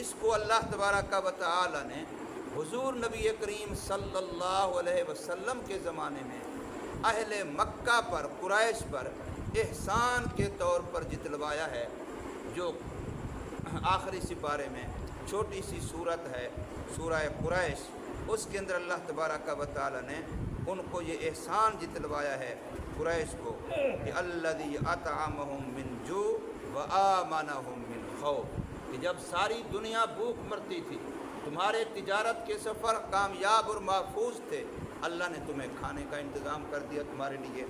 اس کو اللہ تبارک و تعالی نے حضور نبی کریم صلی اللہ علیہ وسلم کے زمانے میں اہل مکہ پر، قریش پر احسان کے طور پر جتلوایا ہے، جو آخری سپارے میں چھوٹی سی صورت ہے سورہ قریش، اس کے اندر اللہ تبارک و تعالی نے ان کو یہ احسان جتلوایا ہے قریش کو کہ الذی اطعمہم من جوع وآمنہم من خوف، کہ جب ساری دنیا بھوک مرتی تھی، تمہارے تجارت کے سفر کامیاب اور محفوظ تھے، اللہ نے تمہیں کھانے کا انتظام کر دیا تمہارے لیے۔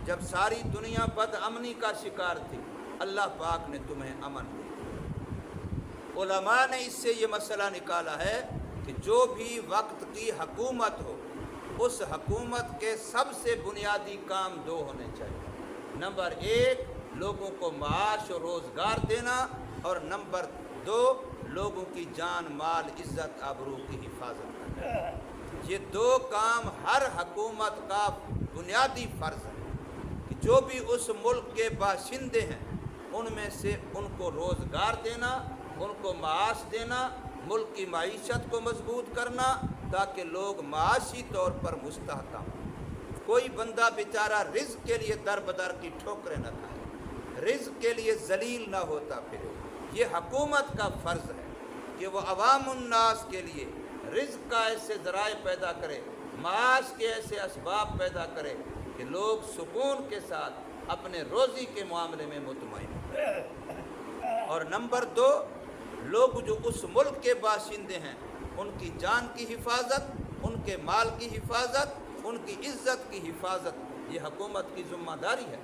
جب ساری دنیا بد امنی کا شکار تھی، اللہ پاک نے تمہیں امن دیا۔ علماء نے اس سے یہ مسئلہ نکالا ہے کہ جو بھی وقت کی حکومت ہو، اس حکومت کے سب سے بنیادی کام دو ہونے چاہیے۔ نمبر ایک، لوگوں کو معاش اور روزگار دینا، اور نمبر دو، لوگوں کی جان مال عزت آبرو کی حفاظت کرنا۔ یہ دو کام ہر حکومت کا بنیادی فرض ہے کہ جو بھی اس ملک کے باشندے ہیں ان میں سے ان کو روزگار دینا، ان کو معاش دینا، ملک کی معیشت کو مضبوط کرنا تاکہ لوگ معاشی طور پر مستحکم ہوں۔ کوئی بندہ بیچارہ رزق کے لیے در بدر کی ٹھوکریں نہ کھائے، رزق کے لیے ذلیل نہ ہوتا پھرے۔ یہ حکومت کا فرض ہے کہ وہ عوام الناس کے لیے رزق کا ایسے ذرائع پیدا کرے، معاش کے ایسے اسباب پیدا کرے کہ لوگ سکون کے ساتھ اپنے روزی کے معاملے میں مطمئن ہوں۔ اور نمبر دو، لوگ جو اس ملک کے باشندے ہیں ان کی جان کی حفاظت، ان کے مال کی حفاظت، ان کی عزت کی حفاظت، یہ حکومت کی ذمہ داری ہے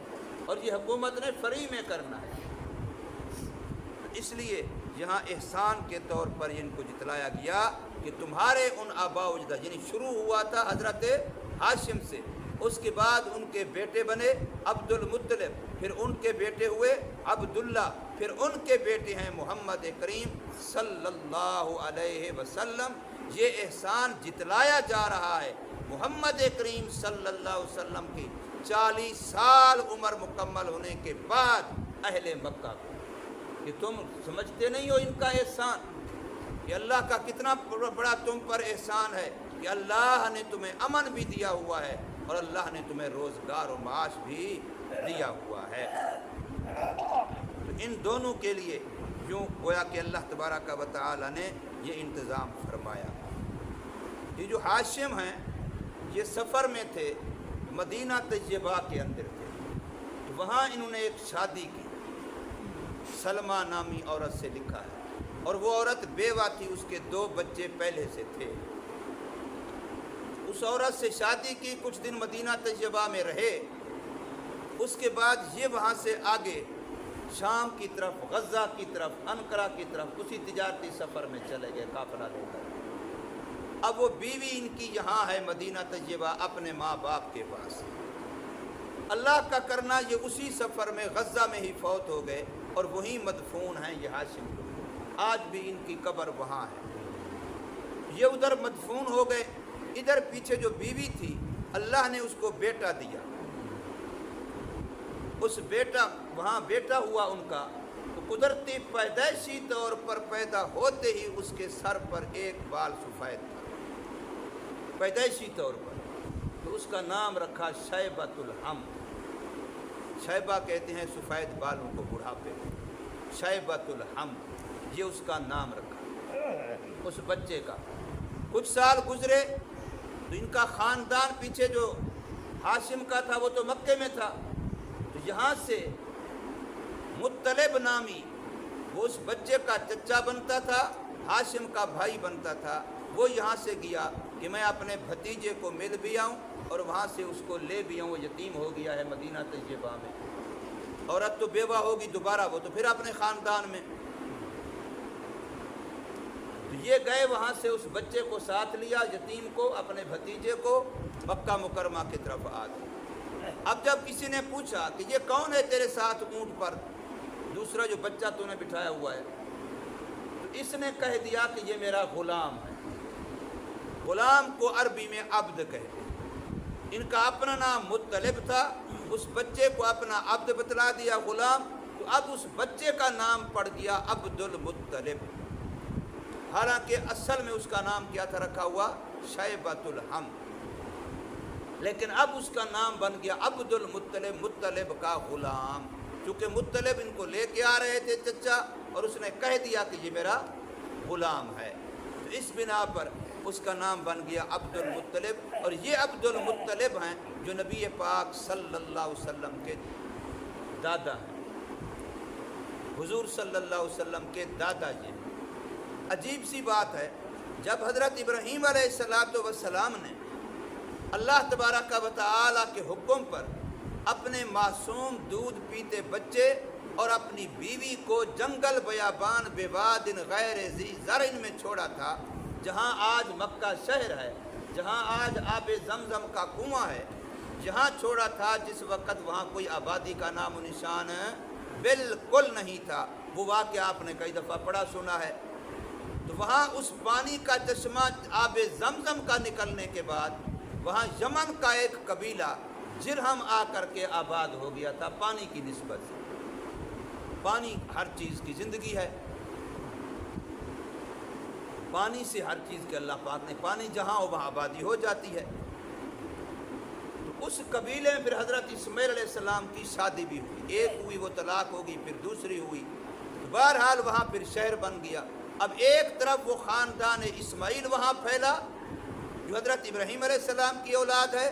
اور یہ حکومت نے فری میں کرنا ہے۔ اس لیے یہاں احسان کے طور پر ان کو جتلایا گیا کہ تمہارے ان آباء و اجداد، یعنی شروع ہوا تھا حضرت ہاشم سے، اس کے بعد ان کے بیٹے بنے عبد المطلب، پھر ان کے بیٹے ہوئے عبداللہ، پھر ان کے بیٹے ہیں محمد کریم صلی اللہ علیہ وسلم۔ یہ احسان جتلایا جا رہا ہے محمد کریم صلی اللہ علیہ وسلم کی 40 سال عمر مکمل ہونے کے بعد اہل مکہ کو، کہ تم سمجھتے نہیں ہو ان کا احسان، کہ اللہ کا کتنا بڑا تم پر احسان ہے کہ اللہ نے تمہیں امن بھی دیا ہوا ہے اور اللہ نے تمہیں روزگار و معاش بھی دیا ہوا ہے۔ تو ان دونوں کے لیے یوں گویا کہ اللہ تبارک و تعالی نے یہ انتظام فرمایا۔ یہ جو ہاشم ہیں یہ سفر میں تھے، مدینہ طیبہ کے اندر تھے، تو وہاں انہوں نے ایک شادی کی، سلمہ نامی عورت سے لکھا ہے، اور وہ عورت بیوہ تھی، اس کے 2 بچے پہلے سے تھے۔ اس عورت سے شادی کی، کچھ دن مدینہ طیبہ میں رہے، اس کے بعد یہ وہاں سے آگے شام کی طرف، غزہ کی طرف، انقرہ کی طرف اسی تجارتی سفر میں چلے گئے قافلہ لے کر۔ اب وہ بیوی ان کی یہاں ہے مدینہ طیبہ اپنے ماں باپ کے پاس۔ اللہ کا کرنا یہ اسی سفر میں غزہ میں ہی فوت ہو گئے اور وہیں مدفون ہیں یہ ہاشم لوگ، آج بھی ان کی قبر وہاں ہے۔ یہ ادھر مدفون ہو گئے، ادھر پیچھے جو بیوی تھی اللہ نے اس کو بیٹا دیا، اس بیٹا وہاں بیٹا ہوا ان کا، تو قدرتی پیدائشی طور پر پیدا ہوتے ہی اس کے سر پر ایک بال سفید تھا، پیدائشی طور پر، تو اس کا نام رکھا شیبۃ الحمد۔ شیبہ کہتے ہیں سفید بالوں کو بڑھاپے میں، شیبۃ الحمد یہ اس کا نام رکھا اس بچے کا۔ کچھ سال گزرے تو ان کا خاندان پیچھے جو ہاشم کا تھا وہ تو مکے میں تھا، تو یہاں سے مطلب نامی وہ اس بچے کا چچا بنتا تھا، ہاشم کا بھائی بنتا تھا، وہ یہاں سے گیا کہ میں اپنے بھتیجے کو مل بھی آؤں اور وہاں سے اس کو لے بھی آؤں، وہ یتیم ہو گیا ہے مدینہ طیبہ میں، عورت تو بیوہ ہوگی دوبارہ، وہ تو پھر اپنے خاندان میں۔ تو یہ گئے وہاں سے اس بچے کو ساتھ لیا، یتیم کو، اپنے بھتیجے کو، مکہ مکرمہ کی طرف آ گئے۔ اب جب کسی نے پوچھا کہ یہ کون ہے تیرے ساتھ اونٹ پر، دوسرا جو بچہ تو نے بٹھایا ہوا ہے، تو اس نے کہہ دیا کہ یہ میرا غلام ہے۔ غلام کو عربی میں عبد کہتے ہیں، ان کا اپنا نام مطلب تھا، اس بچے کو اپنا عبد بتلا دیا غلام، تو اب اس بچے کا نام پڑ گیا عبد المطلب۔ حالانکہ اصل میں اس کا نام کیا تھا رکھا ہوا؟ شیبۃ الحم، لیکن اب اس کا نام بن گیا عبد المطلب، مطلب کا غلام، چونکہ مطلب ان کو لے کے آ رہے تھے چچا، اور اس نے کہہ دیا کہ یہ میرا غلام ہے، تو اس بنا پر اس کا نام بن گیا عبد المطلب۔ اور یہ عبد المطلب ہیں جو نبی پاک صلی اللہ علیہ وسلم کے دادا ہیں، حضور صلی اللہ علیہ وسلم کے دادا یہ ہیں۔ عجیب سی بات ہے، جب حضرت ابراہیم علیہ السلام نے اللہ تبارک و تعالیٰ کے حکم پر اپنے معصوم دودھ پیتے بچے اور اپنی بیوی کو جنگل بیابان بواد غیر ذی زرع میں چھوڑا تھا، جہاں آج مکہ شہر ہے، جہاں آج آب زمزم کا کنواں ہے، جہاں چھوڑا تھا جس وقت وہاں کوئی آبادی کا نام و نشان بالکل نہیں تھا۔ وہ واقعہ آپ نے کئی دفعہ پڑھا سنا ہے۔ تو وہاں اس پانی کا چشمہ آب زمزم کا نکلنے کے بعد وہاں یمن کا ایک قبیلہ جرہم آ کر کے آباد ہو گیا تھا، پانی کی نسبت سے۔ پانی ہر چیز کی زندگی ہے، پانی سے ہر چیز کے اللہ پاک نے، پانی جہاں ہو وہاں آبادی ہو جاتی ہے۔ تو اس قبیلے میں پھر حضرت اسماعیل علیہ السلام کی شادی بھی ہوئی، ایک ہوئی وہ طلاق ہوگی، پھر دوسری ہوئی، تو بہرحال وہاں پھر شہر بن گیا۔ اب ایک طرف وہ خاندان اسماعیل وہاں پھیلا جو حضرت ابراہیم علیہ السلام کی اولاد ہے،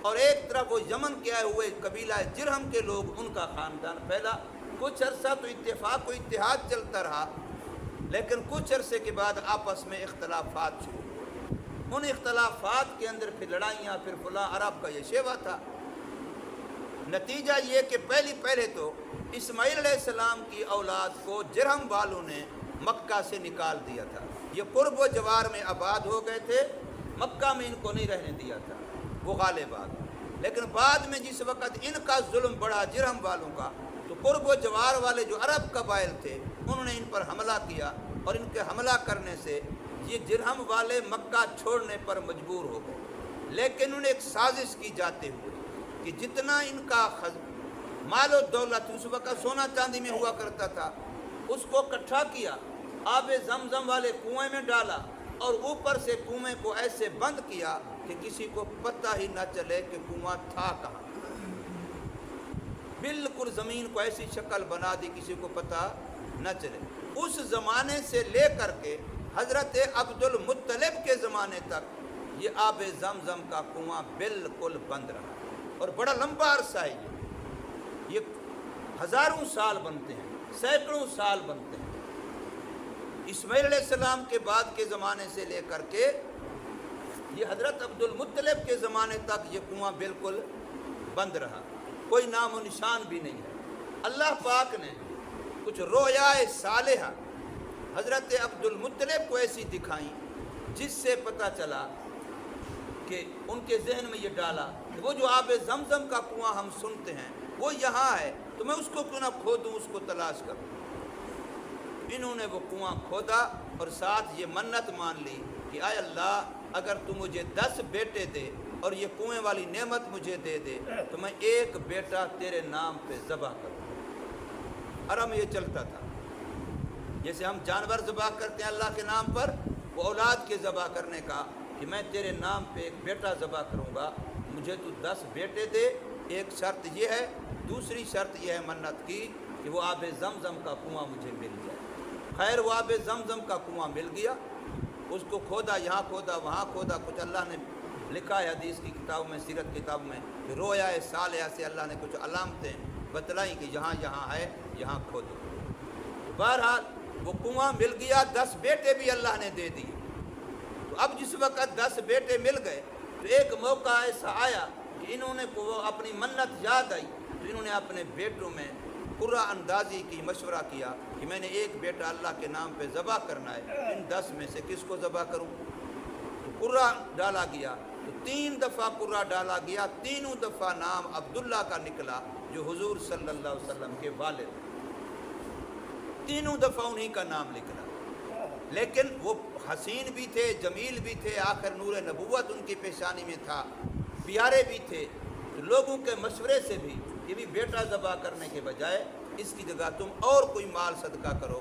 اور ایک طرف وہ یمن کے آئے ہوئے قبیلہ جرہم کے لوگ، ان کا خاندان پھیلا۔ کچھ عرصہ تو اتفاق و اتحاد چلتا رہا، لیکن کچھ عرصے کے بعد آپس میں اختلافات شروع ہوئے۔ ان اختلافات کے اندر پھر لڑائیاں، پھر فلاں، عرب کا یہ شیوا تھا۔ نتیجہ یہ کہ پہلے تو اسماعیل علیہ السلام کی اولاد کو جرہم والوں نے مکہ سے نکال دیا تھا، یہ قرب و جوار میں آباد ہو گئے تھے، مکہ میں ان کو نہیں رہنے دیا تھا، وہ غالب آ گئے۔ لیکن بعد میں جس وقت ان کا ظلم بڑھا جرہم والوں کا، تو قرب و جوار والے جو عرب قبائل تھے انہوں نے ان پر حملہ کیا، اور ان کے حملہ کرنے سے یہ جرہم والے مکہ چھوڑنے پر مجبور ہو گئے۔ لیکن انہوں نے ایک سازش کی جاتے ہوئے کہ جتنا ان کا مال و دولت اس وقت سونا چاندی میں ہوا کرتا تھا، اس کو اکٹھا کیا، آب زمزم والے کنویں میں ڈالا، اور اوپر سے کنویں کو ایسے بند کیا کہ کسی کو پتہ ہی نہ چلے کہ کنواں تھا کہاں۔ بالکل زمین کو ایسی شکل بنا دی کسی کو پتہ نہ چلے۔ اس زمانے سے لے کر کے حضرت عبد المطلب کے زمانے تک یہ آب زمزم کا کنواں بالکل بند رہا، اور بڑا لمبا عرصہ ہے یہ ہزاروں سال بنتے ہیں، سینکڑوں سال بنتے ہیں۔ اسماعیل علیہ السلام کے بعد کے زمانے سے لے کر کے یہ حضرت عبد المطلب کے زمانے تک یہ کنواں بالکل بند رہا، کوئی نام و نشان بھی نہیں ہے۔ اللہ پاک نے کچھ رویائے صالحہ حضرت عبد المطلب کو ایسی دکھائیں جس سے پتہ چلا کہ ان کے ذہن میں یہ ڈالا کہ وہ جو آب زمزم کا کنواں ہم سنتے ہیں وہ یہاں ہے، تو میں اس کو کیوں نہ کھودوں، اس کو تلاش کروں۔ انہوں نے وہ کنواں کھودا اور ساتھ یہ منت مان لی کہ اے اللہ، اگر تو مجھے 10 بیٹے دے اور یہ کنویں والی نعمت مجھے دے دے تو میں ایک بیٹا تیرے نام پہ ذبح کروں۔ حرم یہ چلتا تھا، جیسے ہم جانور ذبح کرتے ہیں اللہ کے نام پر، وہ اولاد کے ذبح کرنے کا کہ میں تیرے نام پہ ایک بیٹا ذبح کروں گا، مجھے تو 10 بیٹے دے۔ ایک شرط یہ ہے، دوسری شرط یہ ہے منت کی کہ وہ آب زمزم کا کنواں مجھے مل جائے۔ خیر وہ آب زمزم کا کنواں مل گیا، اس کو کھودا، یہاں کھودا وہاں کھودا، کچھ اللہ نے لکھا ہے حدیث کی کتاب میں، سیرت کتاب میں، کہ رویا صالحہ سے اللہ نے کچھ علامتیں بتلائیں کہ یہاں یہاں ہے، یہاں کھودو۔ بہرحال وہ کنواں مل گیا، 10 بیٹے بھی اللہ نے دے دیے۔ تو اب جس وقت 10 بیٹے مل گئے تو ایک موقع ایسا آیا کہ انہوں نے اپنی منت یاد آئی، تو انہوں نے اپنے بیٹوں میں قرہ اندازی کی، مشورہ کیا کہ میں نے ایک بیٹا اللہ کے نام پہ ذبح کرنا ہے، ان 10 میں سے کس کو ذبح کروں؟ تو قرہ ڈالا گیا، تو 3 دفعہ قرہ ڈالا گیا، تینوں دفعہ نام عبداللہ کا نکلا جو حضور صلی اللہ علیہ وسلم کے والد، تینوں دفعہ انہی کا نام نکلا۔ لیکن وہ حسین بھی تھے، جمیل بھی تھے، آخر نور نبوت ان کی پیشانی میں تھا، پیارے بھی تھے۔ تو لوگوں کے مشورے سے بھی کہ بھی بیٹا ذبح کرنے کے بجائے اس کی جگہ تم اور کوئی مال صدقہ کرو،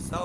100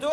2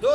2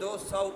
200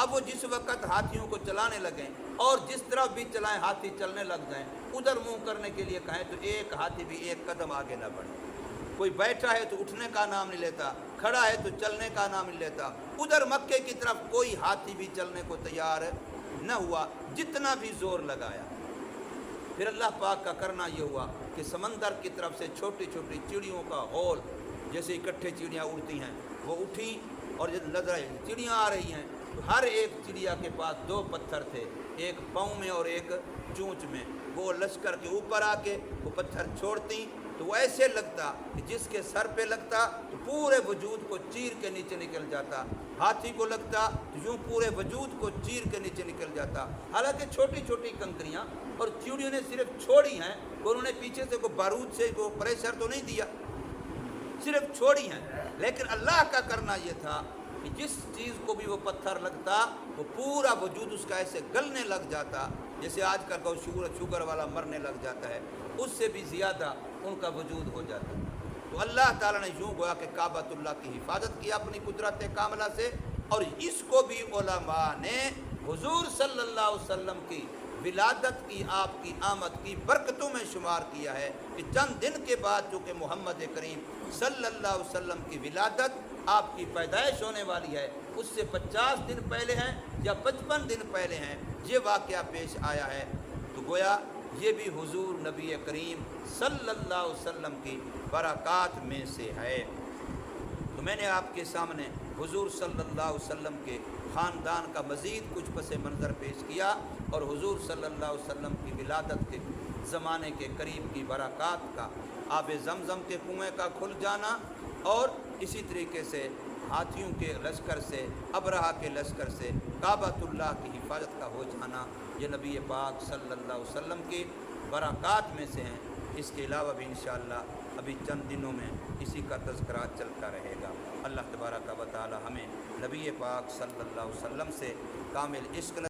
اب وہ جس وقت ہاتھیوں کو چلانے لگیں اور جس طرف بھی چلائیں ہاتھی چلنے لگ جائیں، ادھر منہ کرنے کے لیے کہیں تو ایک ہاتھی بھی ایک قدم آگے نہ بڑھے۔ کوئی بیٹھا ہے تو اٹھنے کا نام نہیں لیتا، کھڑا ہے تو چلنے کا نام نہیں لیتا۔ ادھر مکے کی طرف کوئی ہاتھی بھی چلنے کو تیار نہ ہوا، جتنا بھی زور لگایا۔ پھر اللہ پاک کا کرنا یہ ہوا کہ سمندر کی طرف سے چھوٹی چھوٹی چڑیوں کا غول، جیسے اکٹھے چڑیاں اڑتی ہیں، وہ اٹھیں اور جب نظر آئی چڑیاں آ رہی ہیں تو ہر ایک چڑیا کے پاس دو پتھر تھے، ایک پاؤں میں اور ایک چونچ میں۔ وہ لشکر کے اوپر آ کے وہ پتھر چھوڑتی تو وہ ایسے لگتا کہ جس کے سر پہ لگتا تو پورے وجود کو چیر کے نیچے نکل جاتا، ہاتھی کو لگتا تو یوں پورے وجود کو چیر کے نیچے نکل جاتا۔ حالانکہ چھوٹی چھوٹی کنکریاں اور چڑیوں نے صرف چھوڑی ہیں، انہوں نے پیچھے سے کوئی بارود سے کوئی پریشر تو نہیں دیا، صرف چھوڑی ہیں۔ لیکن اللہ کا کرنا یہ تھا کہ جس چیز کو بھی وہ پتھر لگتا وہ پورا وجود اس کا ایسے گلنے لگ جاتا، جیسے آج کل کا شوگر والا مرنے لگ جاتا ہے، اس سے بھی زیادہ ان کا وجود ہو جاتا۔ تو اللہ تعالیٰ نے یوں گویا کہ کعبۃ اللہ کی حفاظت کی اپنی قدرت کاملہ سے، اور اس کو بھی علماء نے حضور صلی اللہ علیہ وسلم کی ولادت کی، آپ کی آمد کی برکتوں میں شمار کیا ہے کہ چند دن کے بعد جو کہ محمد کریم صلی اللہ علیہ وسلم کی ولادت، آپ کی پیدائش ہونے والی ہے، اس سے 50 دن پہلے ہیں یا 55 دن پہلے ہیں یہ واقعہ پیش آیا ہے۔ تو گویا یہ بھی حضور نبی کریم صلی اللہ علیہ وسلم کی برکات میں سے ہے۔ تو میں نے آپ کے سامنے حضور صلی اللہ علیہ وسلم کے خاندان کا مزید کچھ پس منظر پیش کیا، اور حضور صلی اللہ علیہ وسلم کی ولادت کے زمانے کے قریب کی برکات کا، آب زمزم کے کنویں کا کھل جانا، اور اسی طریقے سے ہاتھیوں کے لشکر سے، ابرہہ کے لشکر سے کعبۃ اللہ کی حفاظت کا ہو جانا، یہ نبی پاک صلی اللہ علیہ وسلم کی برکات میں سے ہیں۔ اس کے علاوہ بھی انشاءاللہ ابھی چند دنوں میں اسی کا تذکرہ چلتا رہے گا۔ اللہ تبارک و تعالی ہمیں نبی پاک صلی اللہ علیہ وسلم سے کامل عشق